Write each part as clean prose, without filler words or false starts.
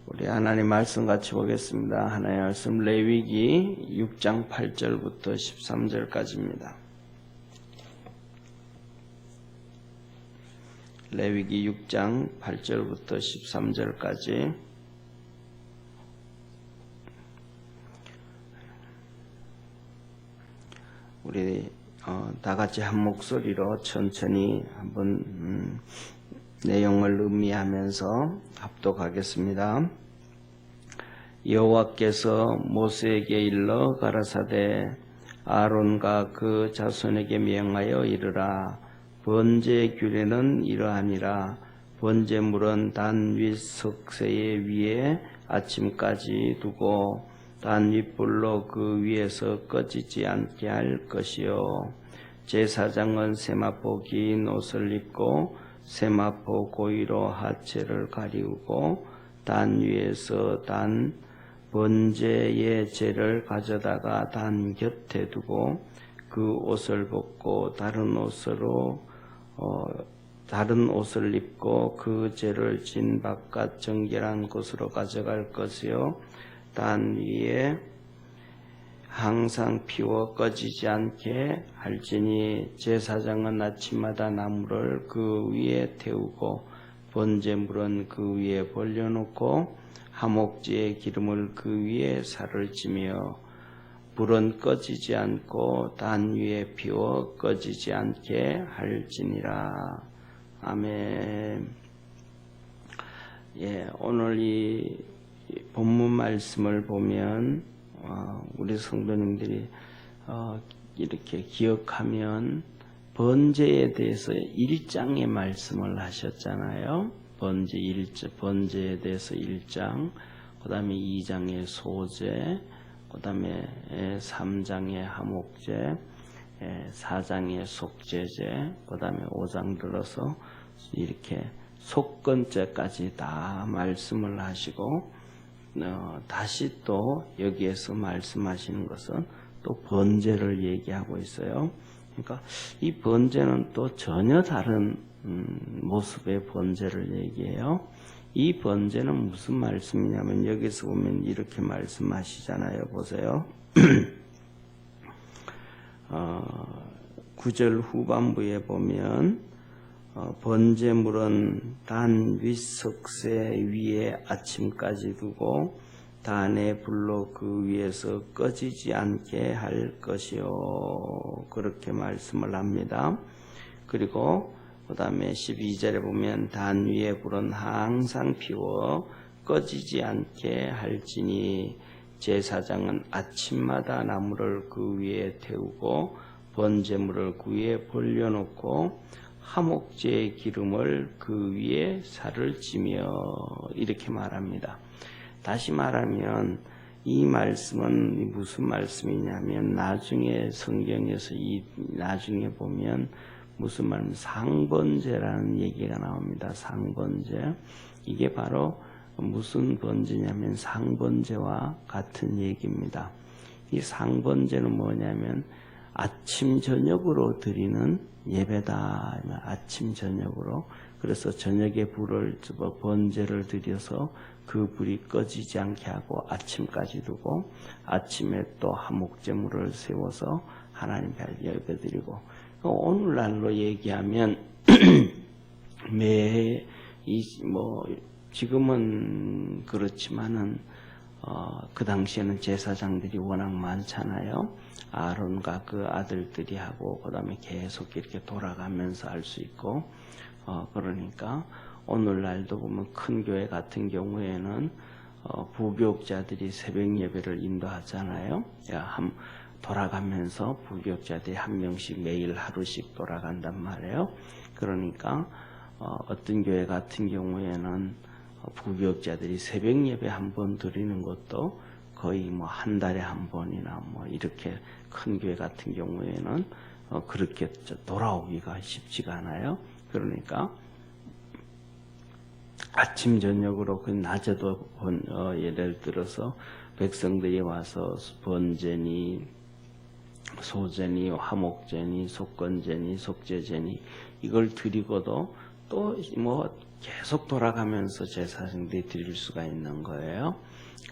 우리 하나님 말씀 같이 보겠습니다. 하나님의 말씀 레위기 6장 8절부터 13절까지입니다. 레위기 6장 8절부터 13절까지 우리 다 같이 한 목소리로 천천히 한번 내용을 음미하면서 합독하겠습니다. 여호와께서 모세에게 일러 가라사대 아론과 그 자손에게 명하여 이르라. 번제의 규례는 이러하니라. 번제물은 단 윗 석쇠의 위에 아침까지 두고 단 윗불로 그 위에서 꺼지지 않게 할 것이요. 제사장은 세마포 긴 옷을 입고 세마포 고위로 하체를 가리우고 단 위에서 단 번제의 제를 가져다가 단 곁에 두고 그 옷을 벗고 다른 옷을 입고 그 제를 진 바깥 정결한 곳으로 가져갈 것이요. 단 위에 항상 피워 꺼지지 않게 할지니 제사장은 아침마다 나무를 그 위에 태우고 번제물은 그 위에 벌려놓고 화목제의 기름을 그 위에 살을 찌며 불은 꺼지지 않고 단 위에 피워 꺼지지 않게 할지니라. 아멘. 오늘 이 본문 말씀을 보면 우리 성도님들이 이렇게 기억하면 번제에 대해서 1장의 말씀을 하셨잖아요. 번제에 대해서 1장, 그 다음에 2장의 소제, 그 다음에 3장의 화목제, 4장의 속제제, 그 다음에 5장 들어서 이렇게 속건제까지 다 말씀을 하시고 다시 또 여기에서 말씀하시는 것은 또 번제를 얘기하고 있어요. 그러니까 이 번제는 또 전혀 다른 모습의 번제를 얘기해요. 이 번제는 무슨 말씀이냐면 여기서 보면 이렇게 말씀하시잖아요. 보세요. 9절 후반부에 보면 번제물은 단 윗석쇠 위에 아침까지 두고 단의 불로 그 위에서 꺼지지 않게 할 것이요. 그렇게 말씀을 합니다. 그리고 그 다음에 12절에 보면 단 위에 불은 항상 피워 꺼지지 않게 할지니 제사장은 아침마다 나무를 그 위에 태우고 번제물을 그 위에 벌려놓고 화목제의 기름을 그 위에 살을 찌며 이렇게 말합니다. 다시 말하면 이 말씀은 무슨 말씀이냐면 나중에 성경에서 나중에 보면 무슨 말이냐면 상번제라는 얘기가 나옵니다. 상번제. 이게 바로 무슨 번제냐면 상번제와 같은 얘기입니다. 이 상번제는 뭐냐면 아침 저녁으로 드리는 예배다. 아침 저녁으로. 그래서 저녁에 불을 번제를 드려서 그 불이 꺼지지 않게 하고 아침까지 두고 아침에 또 화목제물을 세워서 하나님께 예배드리고 오늘날로 얘기하면 매해 지금은 그렇지만은 그 당시에는 제사장들이 워낙 많잖아요. 아론과 그 아들들이 하고 그 다음에 계속 이렇게 돌아가면서 할 수 있고 그러니까 오늘날도 보면 큰 교회 같은 경우에는 부교육자들이 새벽 예배를 인도하잖아요. 돌아가면서 부교육자들이 한 명씩 매일 하루씩 돌아간단 말이에요. 그러니까 어떤 교회 같은 경우에는 부교육자들이 새벽 예배 한 번 드리는 것도 거의 한 달에 한 번이나 이렇게 큰 교회 같은 경우에는 그렇게 돌아오기가 쉽지가 않아요. 그러니까 아침 저녁으로 그 낮에도 예를 들어서 백성들이 와서 번제니 소제니 화목제니 속건제니 속제제니 이걸 드리고도 또 계속 돌아가면서 제사장들이 드릴 수가 있는 거예요.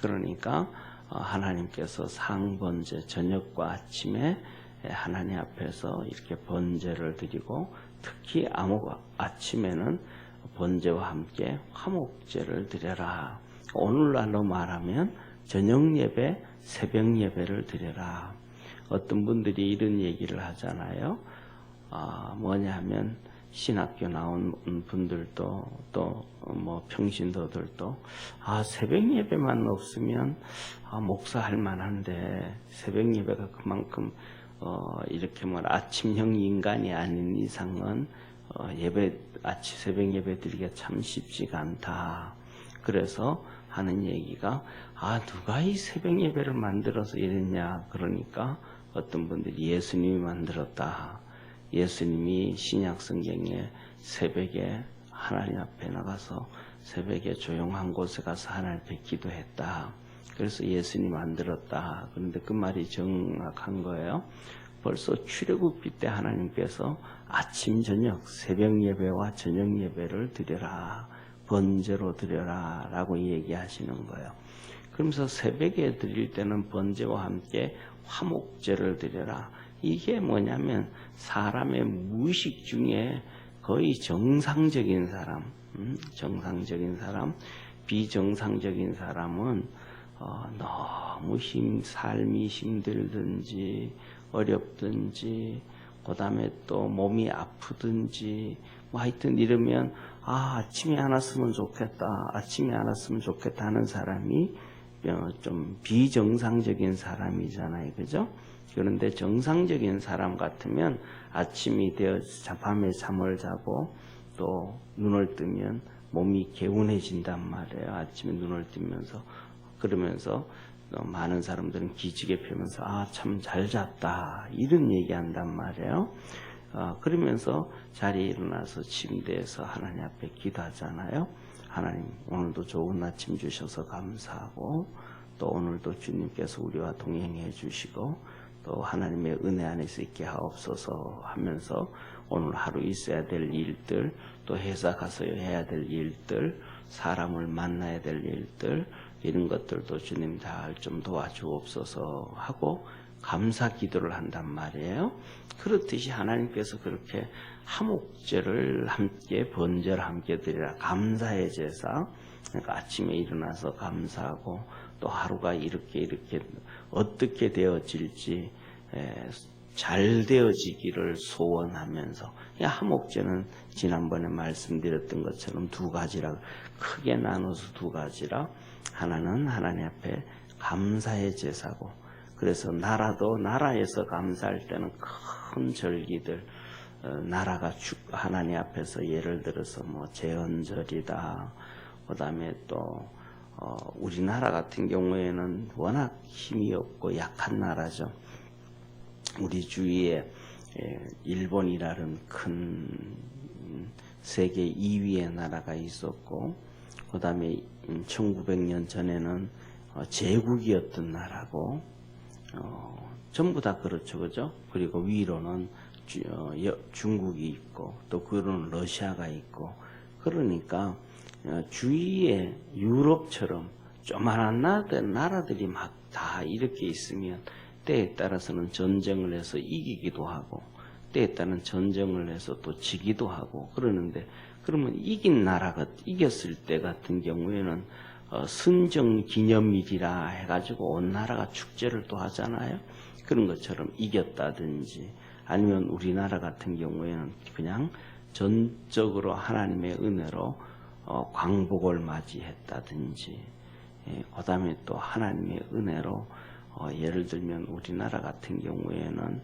그러니까 하나님께서 상번제 저녁과 아침에 하나님 앞에서 이렇게 번제를 드리고 특히 아침에는 번제와 함께 화목제를 드려라. 오늘날로 말하면 저녁 예배, 새벽 예배를 드려라. 어떤 분들이 이런 얘기를 하잖아요. 뭐냐 하면 신학교 나온 분들도 또 뭐 평신도들도 새벽 예배만 없으면 목사 할 만한데 새벽 예배가 그만큼 이렇게 뭐 아침형 인간이 아닌 이상은 새벽 예배 드리기가 참 쉽지가 않다. 그래서 하는 얘기가 누가 이 새벽 예배를 만들어서 이랬냐. 그러니까 어떤 분들이 예수님이 만들었다. 예수님이 신약 성경에 새벽에 하나님 앞에 나가서 새벽에 조용한 곳에 가서 하나님 앞에 기도했다. 그래서 예수님이 만들었다. 그런데 그 말이 정확한 거예요. 벌써 출애굽기 때 하나님께서 아침 저녁 새벽 예배와 저녁 예배를 드려라. 번제로 드려라 라고 얘기하시는 거예요. 그러면서 새벽에 드릴 때는 번제와 함께 화목제를 드려라. 이게 뭐냐면 사람의 무의식 중에 거의 정상적인 사람, 비정상적인 사람은 너무 삶이 힘들든지 어렵든지 그 다음에 또 몸이 아프든지 뭐 하여튼 이러면 아침에 안 왔으면 좋겠다 하는 사람이 좀 비정상적인 사람이잖아요. 그죠? 그런데 정상적인 사람 같으면 아침이 되어 밤에 잠을 자고 또 눈을 뜨면 몸이 개운해진단 말이에요. 아침에 눈을 뜨면서 그러면서 많은 사람들은 기지개 펴면서 참 잘 잤다 이런 얘기한단 말이에요. 그러면서 자리에 일어나서 침대에서 하나님 앞에 기도하잖아요. 하나님 오늘도 좋은 아침 주셔서 감사하고 또 오늘도 주님께서 우리와 동행해 주시고 또 하나님의 은혜 안에서 있게 하옵소서 하면서 오늘 하루 있어야 될 일들 또 회사 가서 해야 될 일들 사람을 만나야 될 일들 이런 것들도 주님 잘 좀 도와주옵소서 하고 감사 기도를 한단 말이에요. 그렇듯이 하나님께서 그렇게 화목제를 함께 번제를 함께 드리라. 감사의 제사. 그러니까 아침에 일어나서 감사하고 또 하루가 이렇게 어떻게 되어질지 잘 되어지기를 소원하면서 화목제는 지난번에 말씀드렸던 것처럼 두 가지라 크게 나눠서 두 가지라 하나는 하나님 앞에 감사의 제사고 그래서 나라에서 감사할 때는 큰 절기들 나라가 하나님 앞에서 예를 들어서 뭐 제헌절이다 그 다음에 또 우리나라 같은 경우에는 워낙 힘이 없고 약한 나라죠. 우리 주위에 일본이라는 큰 세계 2위의 나라가 있었고 그 다음에 1900년 전에는 제국이었던 나라고 전부 다 그렇죠. 그죠? 그리고 위로는 중국이 있고 또 그로는 러시아가 있고 그러니까 주위에 유럽처럼 조만한 나라들이 막 다 이렇게 있으면 때에 따라서는 전쟁을 해서 이기기도 하고 때에 따른 전쟁을 해서 또 지기도 하고 그러는데 그러면 이겼을 때 같은 경우에는 선정 기념일이라 해가지고 온 나라가 축제를 또 하잖아요. 그런 것처럼 이겼다든지 아니면 우리나라 같은 경우에는 그냥 전적으로 하나님의 은혜로 광복을 맞이했다든지 그 다음에 또 하나님의 은혜로 예를 들면 우리나라 같은 경우에는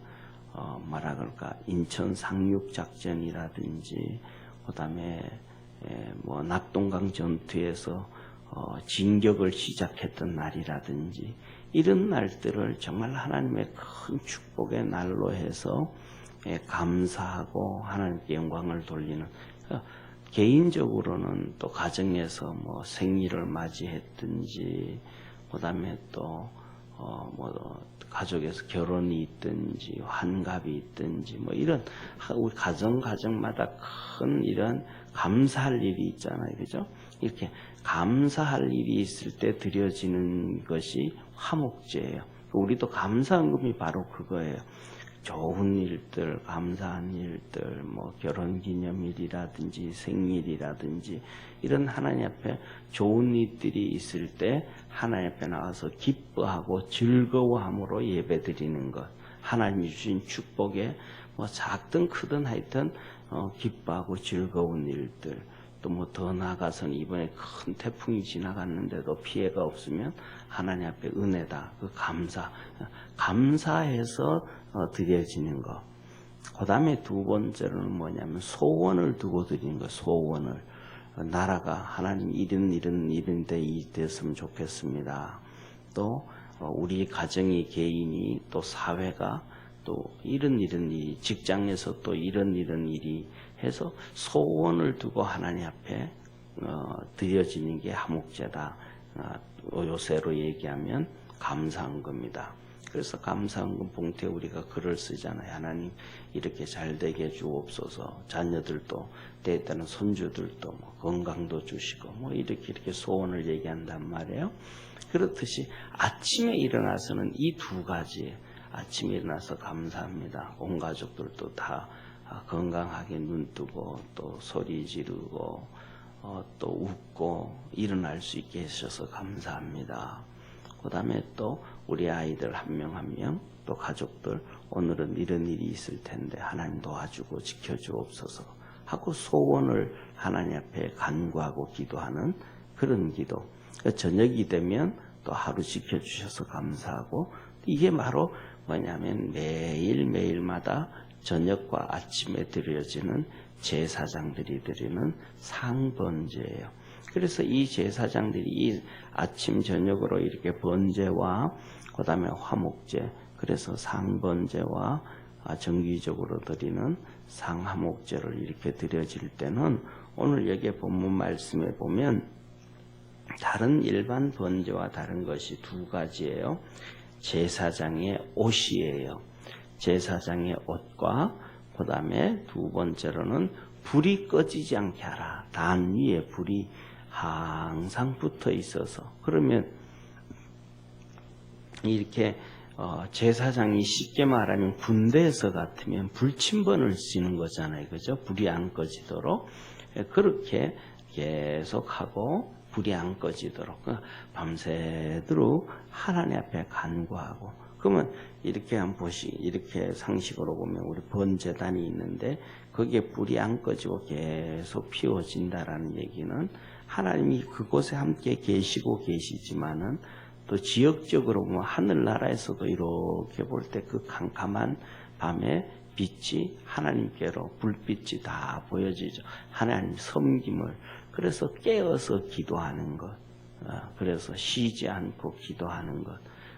뭐라 그럴까 인천 상륙작전이라든지 그 다음에 뭐 낙동강 전투에서 진격을 시작했던 날이라든지 이런 날들을 정말 하나님의 큰 축복의 날로 해서 감사하고 하나님께 영광을 돌리는 개인적으로는 또 가정에서 뭐 생일을 맞이했든지 그 다음에 또 뭐 가족에서 결혼이 있든지 환갑이 있든지 뭐 이런 우리 가정마다 큰 이런 감사할 일이 있잖아요, 그죠? 이렇게 감사할 일이 있을 때 드려지는 것이 화목제예요. 우리도 감사헌금이 바로 그거예요. 좋은 일들, 감사한 일들, 뭐 결혼기념일이라든지 생일이라든지 이런 하나님 앞에 좋은 일들이 있을 때 하나님 앞에 나와서 기뻐하고 즐거워함으로 예배드리는 것. 하나님이 주신 축복에 뭐 작든 크든 하여튼 기뻐하고 즐거운 일들. 또 뭐 더 나아가서는 이번에 큰 태풍이 지나갔는데도 피해가 없으면 하나님 앞에 은혜다. 그 감사해서 드려지는 거. 그 다음에 두 번째로는 뭐냐면 소원을 두고 드리는 거. 소원을. 나라가 하나님 이런 데 됐으면 좋겠습니다. 또 우리 가정이 개인이 또 사회가 또 이런 일이 직장에서 또 이런 일이 해서 소원을 두고 하나님 앞에 드려지는 게 화목제다. 요새로 얘기하면 감사헌금이다. 그래서 감사헌금 봉투에 우리가 글을 쓰잖아요. 하나님 이렇게 잘 되게 주옵소서. 자녀들도 때에 따른 손주들도 뭐 건강도 주시고 뭐 이렇게 소원을 얘기한단 말이에요. 그렇듯이 아침에 일어나서는 이 두 가지, 아침에 일어나서 감사합니다. 온 가족들도 다 건강하게 눈 뜨고 또 소리 지르고 또 웃고 일어날 수 있게 해주셔서 감사합니다. 그 다음에 또 우리 아이들 한 명 한 명 또 가족들 오늘은 이런 일이 있을 텐데 하나님 도와주고 지켜주옵소서 하고 소원을 하나님 앞에 간구하고 기도하는 그런 기도. 저녁이 되면 또 하루 지켜주셔서 감사하고 이게 바로 뭐냐면 매일마다 저녁과 아침에 드려지는 제사장들이 드리는 상번제예요. 그래서 이 제사장들이 이 아침 저녁으로 이렇게 번제와 그 다음에 화목제, 그래서 상번제와 정기적으로 드리는 상화목제를 이렇게 드려질 때는 오늘 여기 본문 말씀에 보면 다른 일반 번제와 다른 것이 두 가지예요. 제사장의 옷이에요. 제사장의 옷과 그 다음에 두 번째로는 불이 꺼지지 않게 하라. 단 위에 불이 항상 붙어 있어서 그러면 이렇게 제사장이 쉽게 말하면 군대에서 같으면 불침번을 쓰는 거잖아요. 그죠? 불이 안 꺼지도록 그렇게 계속하고 불이 안 꺼지도록 밤새도록 하나님 앞에 간구하고 그러면 이렇게 이렇게 상식으로 보면 우리 번제단이 있는데 거기에 불이 안 꺼지고 계속 피워진다라는 얘기는 하나님이 그곳에 함께 계시고 계시지만은 또 지역적으로 뭐 하늘나라에서도 이렇게 볼 때 그 캄캄한 밤에 빛이 하나님께로 불빛이 다 보여지죠. 하나님 섬김을 그래서 깨어서 기도하는 것, 그래서 쉬지 않고 기도하는 것.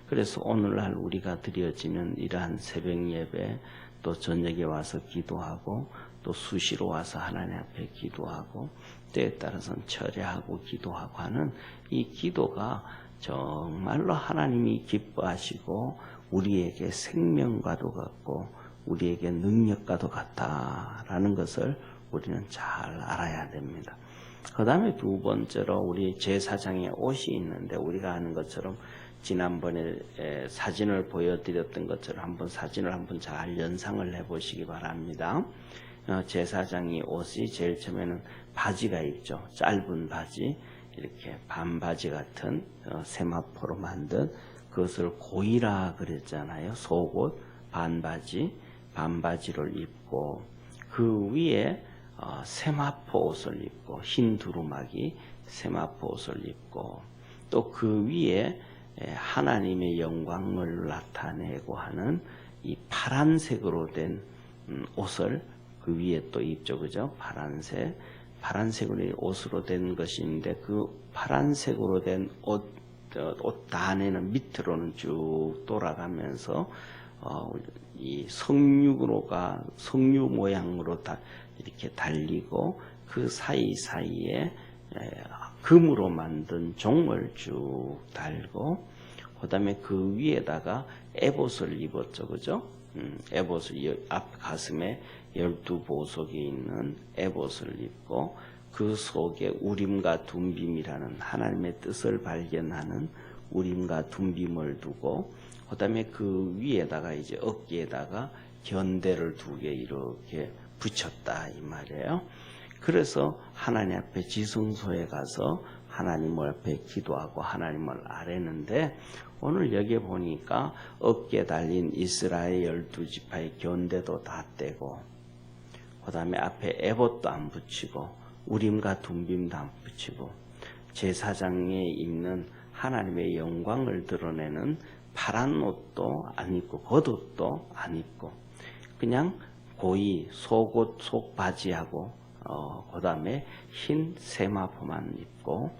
그래서 오늘날 우리가 드려지는 이러한 새벽 예배, 또 저녁에 와서 기도하고, 또 수시로 와서 하나님 앞에 기도하고, 때에 따라서는 철야하고 기도하고 하는 이 기도가 정말로 하나님이 기뻐하시고 우리에게 생명과도 같고 우리에게 능력과도 같다라는 것을 우리는 잘 알아야 됩니다. 그 다음에 두 번째로 우리 제사장의 옷이 있는데 우리가 아는 것처럼 지난번에 사진을 보여드렸던 것처럼 사진을 한번 잘 연상을 해보시기 바랍니다. 제사장이 옷이 제일 처음에는 바지가 있죠. 짧은 바지, 이렇게 반바지 같은 세마포로 만든 그것을 고이라 그랬잖아요. 속옷, 반바지를 입고 그 위에 세마포 옷을 입고 흰 두루마기 세마포 옷을 입고 또 그 위에 하나님의 영광을 나타내고 하는 이 파란색으로 된 옷을 그 위에 또 입죠. 그죠? 파란색으로 옷으로 된 것인데 그 파란색으로 된 옷 단에는 밑으로는 쭉 돌아가면서 이 석류 모양으로 다 이렇게 달리고 그 사이사이에 금으로 만든 종을 쭉 달고 그다음에 그 위에다가 에봇을 입었죠, 그죠? 에봇을 앞 가슴에 12보석이 있는 에봇을 입고 그 속에 우림과 둠빔이라는 하나님의 뜻을 발견하는 우림과 둠빔을 두고 그다음에 그 위에다가 이제 어깨에다가 견대를 2개 이렇게 붙였다 이 말이에요. 그래서 하나님 앞에 지성소에 가서 하나님 앞에 기도하고 하나님을 아뢰는데 오늘 여기 보니까 어깨에 달린 이스라엘 12지파의 견대도 다 떼고 그 다음에 앞에 에봇도 안 붙이고 우림과 둠빔도 안 붙이고 제사장에 입는 하나님의 영광을 드러내는 파란 옷도 안 입고 겉옷도 안 입고 그냥 고이 속옷 속바지하고 그 다음에 흰 세마포만 입고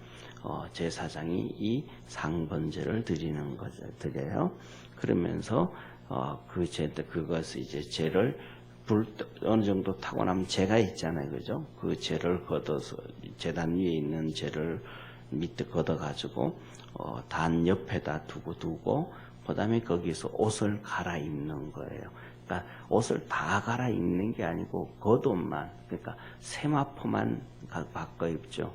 제사장이 이 상번제를 드리는 거죠. 드려요. 그러면서 그것을 이제 죄를 불 어느 정도 타고 나면 재가 있잖아요, 그죠? 그 재를 걷어서 재단 위에 있는 재를 밑에 걷어가지고 단 옆에다 두고 그다음에 거기서 옷을 갈아입는 거예요. 그러니까 옷을 다 갈아입는 게 아니고 겉옷만, 그러니까 세마포만 바꿔 입죠.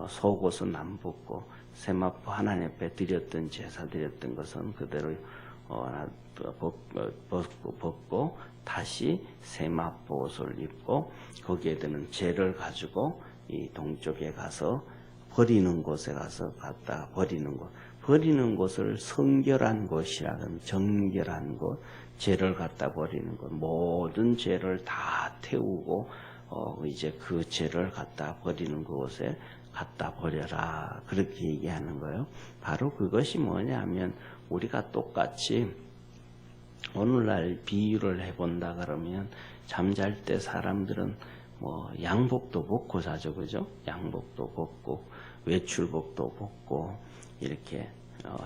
속옷은 안 벗고 세마포 하나님 앞에 드렸던 제사 드렸던 것은 그대로 벗고 다시 세마포 옷을 입고 거기에 드는 재를 가지고 이 동쪽에 가서 버리는 곳에 가서 갖다 버리는 곳. 버리는 곳을 성결한 곳이라는 정결한 곳, 죄를 갖다 버리는 곳, 모든 죄를 다 태우고 이제 그 죄를 갖다 버리는 곳에 갖다 버려라 그렇게 얘기하는 거예요. 바로 그것이 뭐냐면 우리가 똑같이 오늘날 비유를 해본다 그러면 잠잘 때 사람들은 뭐 양복도 벗고 자죠, 그죠? 양복도 벗고 외출복도 벗고 이렇게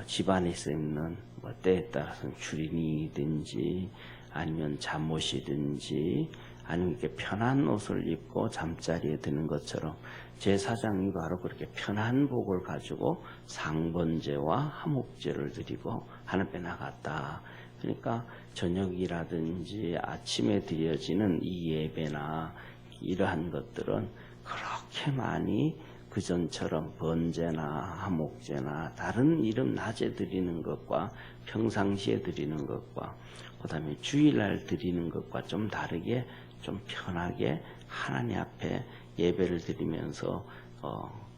집안에서 입는 뭐 때에 따라서는 추리닝이든지 아니면 잠옷이든지 아니면 이렇게 편한 옷을 입고 잠자리에 드는 것처럼 제사장이 바로 그렇게 편한 복을 가지고 상번제와 화목제를 드리고 하나님께 나갔다. 그러니까 저녁이라든지 아침에 드려지는 이 예배나 이러한 것들은 그렇게 많이 그전처럼 번제나 화목제나 다른 이름 낮에 드리는 것과 평상시에 드리는 것과 그 다음에 주일날 드리는 것과 좀 다르게 좀 편하게 하나님 앞에 예배를 드리면서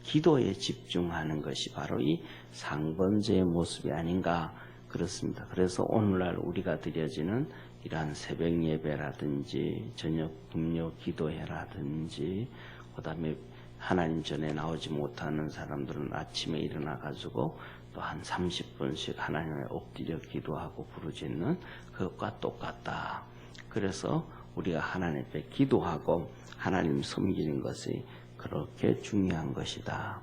기도에 집중하는 것이 바로 이 상번제의 모습이 아닌가 그렇습니다. 그래서 오늘날 우리가 드려지는 이러한 새벽 예배라든지 저녁 금요 기도회라든지 그 다음에 하나님 전에 나오지 못하는 사람들은 아침에 일어나 가지고 또 한 30분씩 하나님에 엎드려 기도하고 부르짖는 그것과 똑같다. 그래서 우리가 하나님 앞에 기도하고 하나님 섬기는 것이 그렇게 중요한 것이다.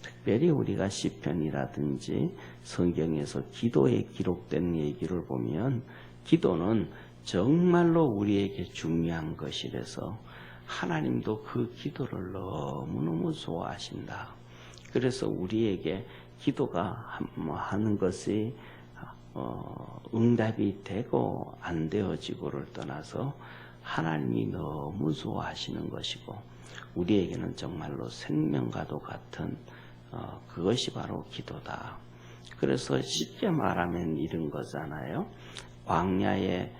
특별히 우리가 시편이라든지 성경에서 기도에 기록된 얘기를 보면 기도는 정말로 우리에게 중요한 것이라서 하나님도 그 기도를 너무너무 좋아하신다. 그래서 우리에게 기도가 하는 것이 응답이 되고 안 되어지고를 떠나서 하나님이 너무 좋아하시는 것이고 우리에게는 정말로 생명과도 같은 그것이 바로 기도다. 그래서 쉽게 말하면 이런 거잖아요. 광야에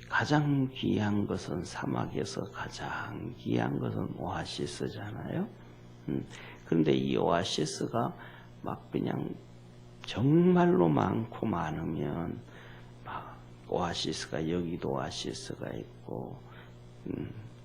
가장 귀한 것은 사막에서 가장 귀한 것은 오아시스잖아요. 그런데 이 오아시스가 막 그냥 정말로 많고 많으면 막 오아시스가 여기도 오아시스가 있고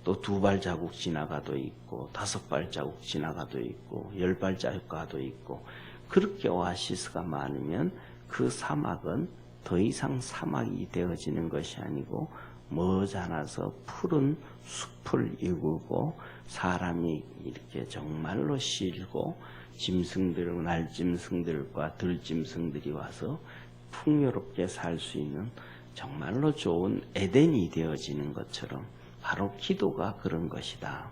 또 2발 자국 지나가도 있고 5발 자국 지나가도 있고 10발 자국가도 있고 그렇게 오아시스가 많으면 그 사막은 더 이상 사막이 되어지는 것이 아니고 머지않아서 푸른 숲을 이루고 사람이 이렇게 정말로 실고 짐승들, 날짐승들과 들짐승들이 와서 풍요롭게 살 수 있는 정말로 좋은 에덴이 되어지는 것처럼 바로 기도가 그런 것이다.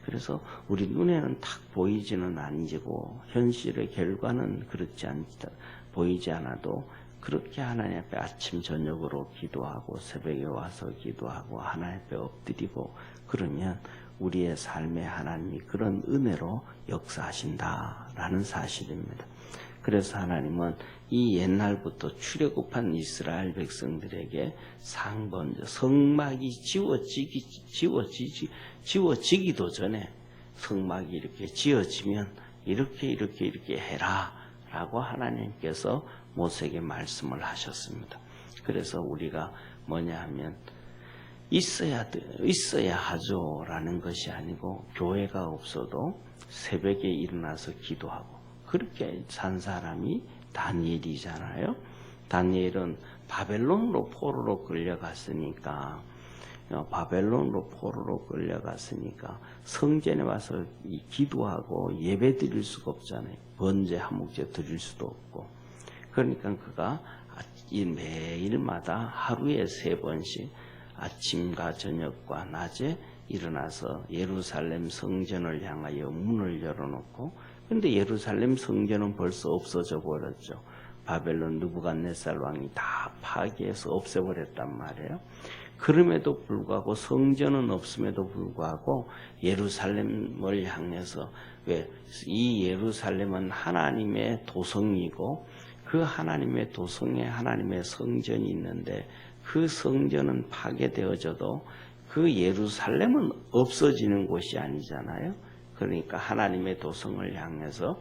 그래서 우리 눈에는 탁 보이지는 않지고 현실의 결과는 그렇지 않다 보이지 않아도 그렇게 하나님 앞에 아침 저녁으로 기도하고 새벽에 와서 기도하고 하나님 앞에 엎드리고 그러면 우리의 삶에 하나님이 그런 은혜로 역사하신다라는 사실입니다. 그래서 하나님은 이 옛날부터 출애굽한 이스라엘 백성들에게 상번제, 성막이 지워지기도 전에 성막이 이렇게 지어지면 이렇게 해라 라고 하나님께서 모세에게 말씀을 하셨습니다. 그래서 우리가 뭐냐 하면 있어야 하죠 라는 것이 아니고 교회가 없어도 새벽에 일어나서 기도하고 그렇게 산 사람이 다니엘이잖아요. 다니엘은 바벨론으로 포로로 끌려갔으니까 성전에 와서 기도하고 예배 드릴 수가 없잖아요. 번제 한목제 드릴 수도 없고. 그러니까 그가 매일마다 하루에 3번씩 아침과 저녁과 낮에 일어나서 예루살렘 성전을 향하여 문을 열어놓고 그런데 예루살렘 성전은 벌써 없어져 버렸죠. 바벨론 느부갓네살 왕이 다 파괴해서 없애버렸단 말이에요. 그럼에도 불구하고 성전은 없음에도 불구하고 예루살렘을 향해서 왜 이 예루살렘은 하나님의 도성이고 그 하나님의 도성에 하나님의 성전이 있는데 그 성전은 파괴되어져도 그 예루살렘은 없어지는 곳이 아니잖아요. 그러니까 하나님의 도성을 향해서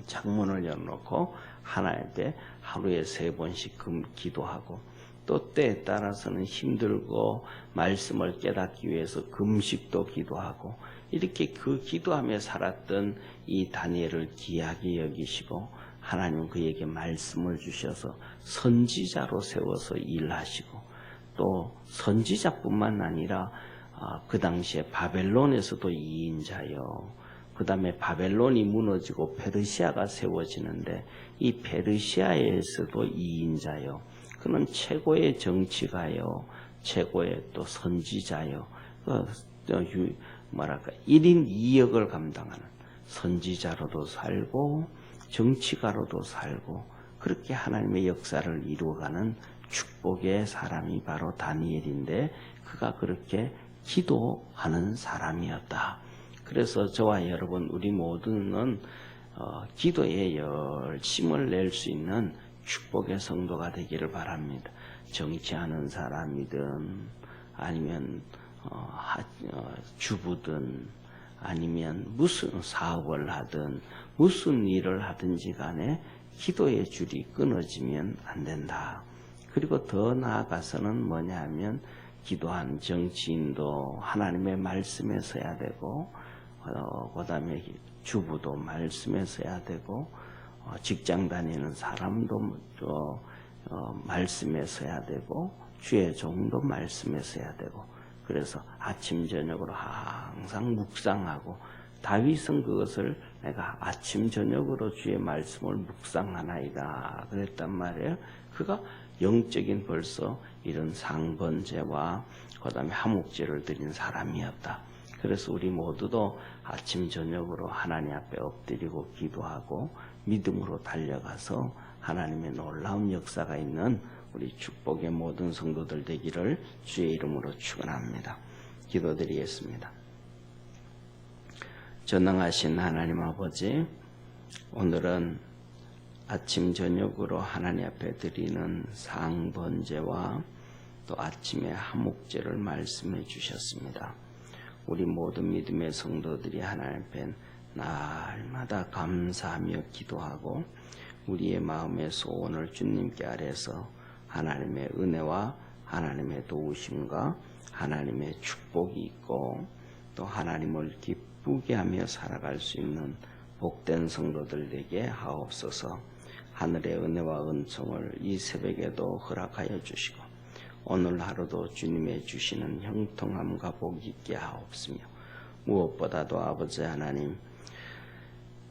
창문을 열어놓고 하나님께 하루에 3번씩 기도하고 또 때에 따라서는 힘들고 말씀을 깨닫기 위해서 금식도 기도하고 이렇게 그 기도하며 살았던 이 다니엘을 귀하게 여기시고 하나님은 그에게 말씀을 주셔서 선지자로 세워서 일하시고 또 선지자뿐만 아니라 그 당시에 바벨론에서도 2인자요. 그 다음에 바벨론이 무너지고 페르시아가 세워지는데 이 페르시아에서도 2인자요. 그는 최고의 정치가요. 최고의 또 선지자요. 1인 2역을 감당하는 선지자로도 살고 정치가로도 살고 그렇게 하나님의 역사를 이루어가는 축복의 사람이 바로 다니엘인데 그가 그렇게 기도하는 사람이었다. 그래서 저와 여러분 우리 모두는 기도에 열심을 낼 수 있는 축복의 성도가 되기를 바랍니다. 정치하는 사람이든 아니면 주부든 아니면 무슨 사업을 하든 무슨 일을 하든지 간에 기도의 줄이 끊어지면 안 된다. 그리고 더 나아가서는 뭐냐 하면 기도한 정치인도 하나님의 말씀에 서야 되고 그 다음에 주부도 말씀에 서야 되고 직장 다니는 사람도 말씀에 서야 되고 주의 종도 말씀에 서야 되고 그래서 아침 저녁으로 항상 묵상하고 다윗은 그것을 내가 아침 저녁으로 주의 말씀을 묵상하나이다 그랬단 말이에요. 그가 영적인 벌써 이런 상번제와 그 다음에 화목제를 드린 사람이었다. 그래서 우리 모두도 아침 저녁으로 하나님 앞에 엎드리고 기도하고 믿음으로 달려가서 하나님의 놀라운 역사가 있는 우리 축복의 모든 성도들 되기를 주의 이름으로 축원합니다. 기도드리겠습니다. 전능하신 하나님 아버지, 오늘은 아침 저녁으로 하나님 앞에 드리는 상번제와 또 아침에 화목제를 말씀해 주셨습니다. 우리 모든 믿음의 성도들이 하나님 앞에 날마다 감사하며 기도하고 우리의 마음의 소원을 주님께 아뢰서 하나님의 은혜와 하나님의 도우심과 하나님의 축복이 있고 또 하나님을 기쁘게 하며 살아갈 수 있는 복된 성도들 되게 하옵소서. 하늘의 은혜와 은총을 이 새벽에도 허락하여 주시고 오늘 하루도 주님의 주시는 형통함과 복이 있게 하옵시며 무엇보다도 아버지 하나님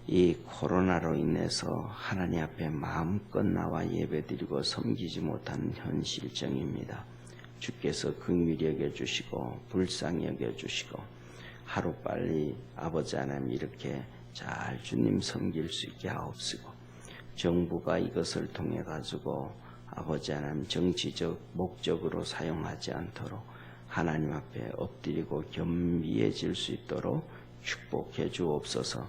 이 코로나로 인해서 하나님 앞에 마음껏 나와 예배드리고 섬기지 못한 현실정입니다. 주께서 긍휼히 여겨주시고 불쌍히 여겨주시고 하루빨리 아버지 하나님 이렇게 잘 주님 섬길 수 있게 하옵시고, 정부가 이것을 통해 가지고 아버지 하나님 정치적 목적으로 사용하지 않도록 하나님 앞에 엎드리고 겸비해질 수 있도록 축복해 주옵소서.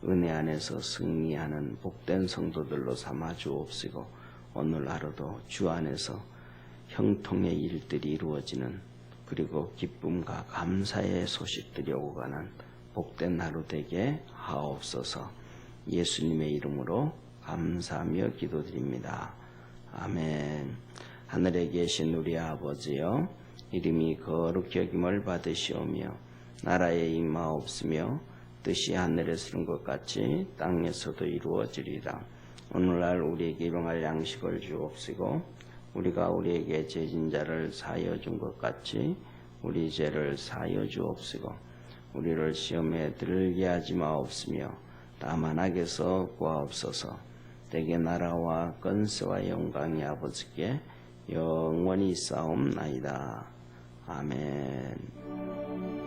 은혜 안에서 승리하는 복된 성도들로 삼아 주옵시고, 오늘 하루도 주 안에서 형통의 일들이 이루어지는, 그리고 기쁨과 감사의 소식들이 오고 가는 복된 하루 되게 하옵소서. 예수님의 이름으로 감사하며 기도드립니다. 아멘. 하늘에 계신 우리 아버지여, 이름이 거룩히 여김을 받으시오며 나라에 임하옵시며 뜻이 하늘에서 이룬 것 같이 땅에서도 이루어지리라. 오늘날 우리에게 일용할 양식을 주옵시고, 우리가 우리에게 죄진 자를 사하여 준 것 같이 우리 죄를 사하여 주옵시고, 우리를 시험에 들게 하지 마옵시며 다만 악에서 구하옵소서. 대개 나라와 권세와 영광이 아버지께 영원히 싸움나이다. 아멘.